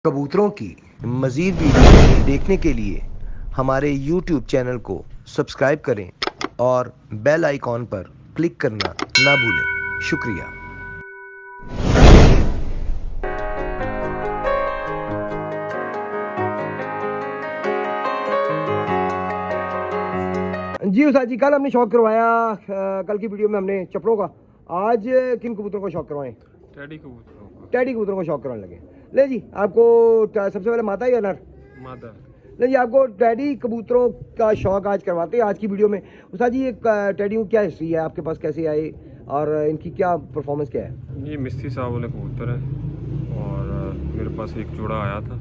कबूतरों की मज़ीद वीडियो देखने के लिए हमारे YouTube चैनल को सब्सक्राइब करें और बेल आइकॉन पर क्लिक करना ना भूलें। शुक्रिया। जी उस्ताद जी, कल हमने शौक करवाया, कल की वीडियो में हमने चपड़ों का। आज किन कबूतरों का शौक करवाएं? टैडी कबूतरों का। टैडी कबूतरों का शौक करवाने लगे। ले जी, आपको सबसे पहले मादा या नर? मादा। ले जी, आपको टैडी कबूतरों का शौक आज करवाते हैं आज की वीडियो में। उस्ताद जी, ये टैडियों की क्या हिस्ट्री है, आपके पास कैसे आए और इनकी क्या परफॉर्मेंस क्या है? ये मिस्ती साहब वाले कबूतर हैं और मेरे पास एक जोड़ा आया था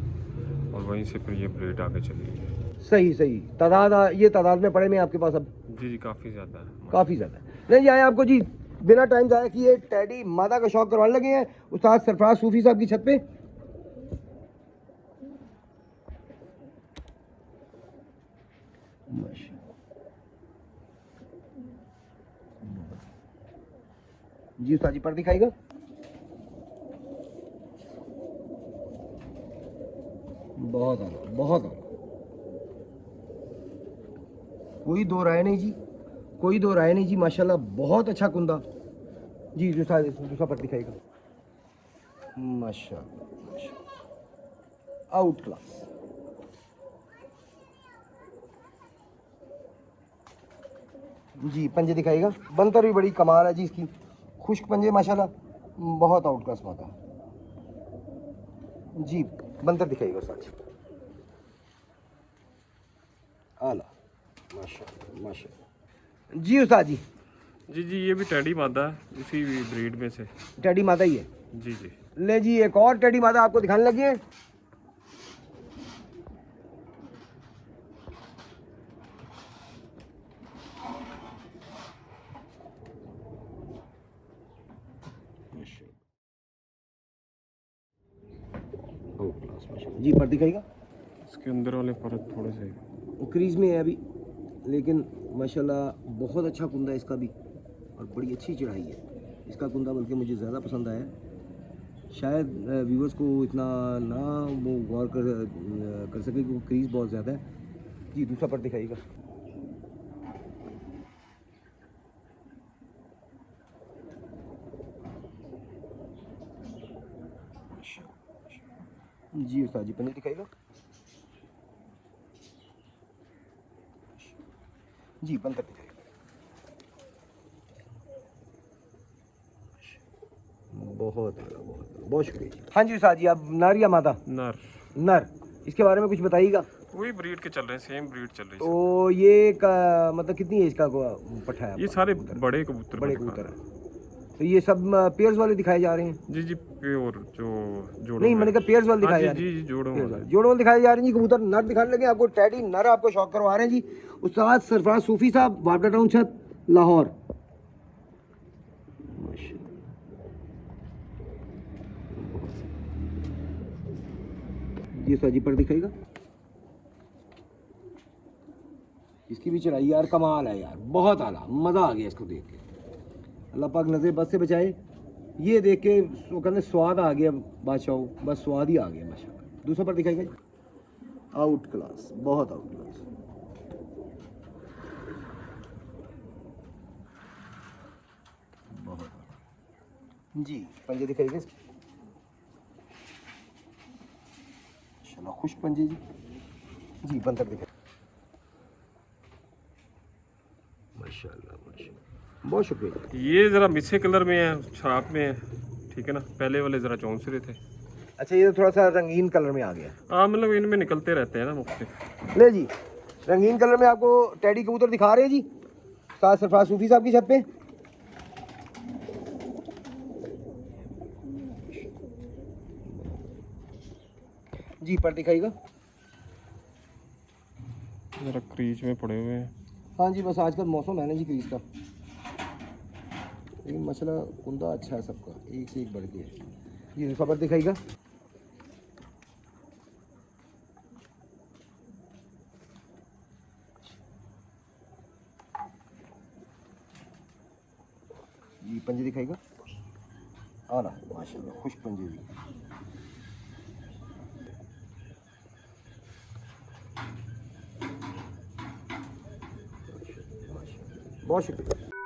और वहीं से फिर ये ब्रीड आगे चली है। सही सही। तादाद ये तादाद में पड़े में आपके पास अब? जी काफ़ी ज़्यादा है। काफ़ी ज़्यादा। नहीं जी, आए आपको जी बिना टाइम जाया कि ये टैडी मादा का शौक करवाने लगे हैं उस्ताद सरफराज सूफी साहब की छत पे। जी उस्ताद जी, पर दिखाएगा। बहुत आला, बहुत आला, कोई दो राय नहीं जी, कोई दो राय नहीं जी, माशाल्लाह बहुत अच्छा कुंदा। जी दूसरा दूसरा पर दिखाएगा। माशाल्लाह माशाल्लाह, आउट क्लास। जी पंजे दिखाएगा। बंतर भी बड़ी कमाल है जी इसकी, खुश्क पंजे माशाल्लाह, बहुत आउट क्लास माता। जी बंतर दिखाएगा उस्ताद जी। आला, माशाल्लाह माशाल्लाह। जी उस्ताद जी। जी ये भी टैडी मादा है, इसी ब्रीड में से। टैडी मादा ही है? जी। ले जी, एक और टैडी मादा आपको दिखाने लगी है। जी पर दिखाएगा। इसके अंदर वाले परत थोड़े से क्रीज में है अभी, लेकिन माशाल्लाह बहुत अच्छा कुंदा है इसका भी और बड़ी अच्छी चढ़ाई है इसका कुंदा, बल्कि मुझे ज़्यादा पसंद आया। शायद व्यूवर्स को इतना ना वो गौर कर सके कि वो क्रीज बहुत ज़्यादा है। जी दूसरा पर दिखाइएगा। जी उस्ताद जी, पनीर दिखाइएगा। जी बंतर दिखाइएगा। बहुत बहुत शुक्रिया जी। हाँ जी उस्ताद जी, आप नर या मादा? नर। नर, इसके बारे में कुछ बताइएगा। वही ब्रीड के चल रहे हैं, सेम ब्रीड चल रही है। तो ये का मतलब कितनी एज का पट्ठा है? ये सारे बड़े कबूतर बड़े कबूतर हैं। तो ये सब पेयर्स वाले दिखाए जा रहे हैं? जी प्योर जो जोड़ों नहीं, में। मैंने कहा पेयर्स वाले दिखाए जा रहे हैं। जी जोड़ों वाले। जोड़ों वाले दिखाए जा रहे हैं जी। कबूतर नर दिखाने लगे आपको, टैडी नर आपको शौक करवा रहे हैं जी उस्ताद सरफराज सूफी साहब, वाडा टाउन छत, लाहौर। ये साजी पर दिखाएगा। इसकी भी चढ़ाई यार कमाल है यार, बहुत आला, मज़ा आ गया इसको देख के। अल्लाह पाक नज़र बस से बचाए। ये देख के वो कहते स्वाद आ गया बादशाह, बस स्वाद ही आ गया माशाल्लाह। दूसरा पर दिखाएगा। आउट क्लास, बहुत आउट क्लास। बहुत जी पंजे दिखाइएगा इसके। माशाल्लाह खुश पंजे जी। जी बंतर दिखाइए। माशाल्लाह माशाल्लाह, बहुत शुक्रिया। ये ज़रा मिसे कलर में है, छाप में है, ठीक है ना। पहले वाले ज़रा चौंसरे थे। अच्छा, ये थोड़ा सा रंगीन कलर में आ गया। हाँ मतलब इनमें निकलते रहते हैं ना मुख्तलिफ। ले जी, रंगीन कलर में आपको टैडी कबूतर दिखा रहे हैं जी उस्ताद सरफराज सूफी साहब की छत पे। जी पर दिखाइएगा। ज़रा क्रीज में पड़े हुए हैं। हाँ जी, बस आजकल मौसम है ना जी क्रीज का, लेकिन मसला कुंदा अच्छा है सबका, एक से एक बढ़ के है। जी दूसरा पर दिखाइएगा। जी पंजे दिखाइएगा। आला माशाल्लाह खुश पंजे जी। बहुत शुक्रिया।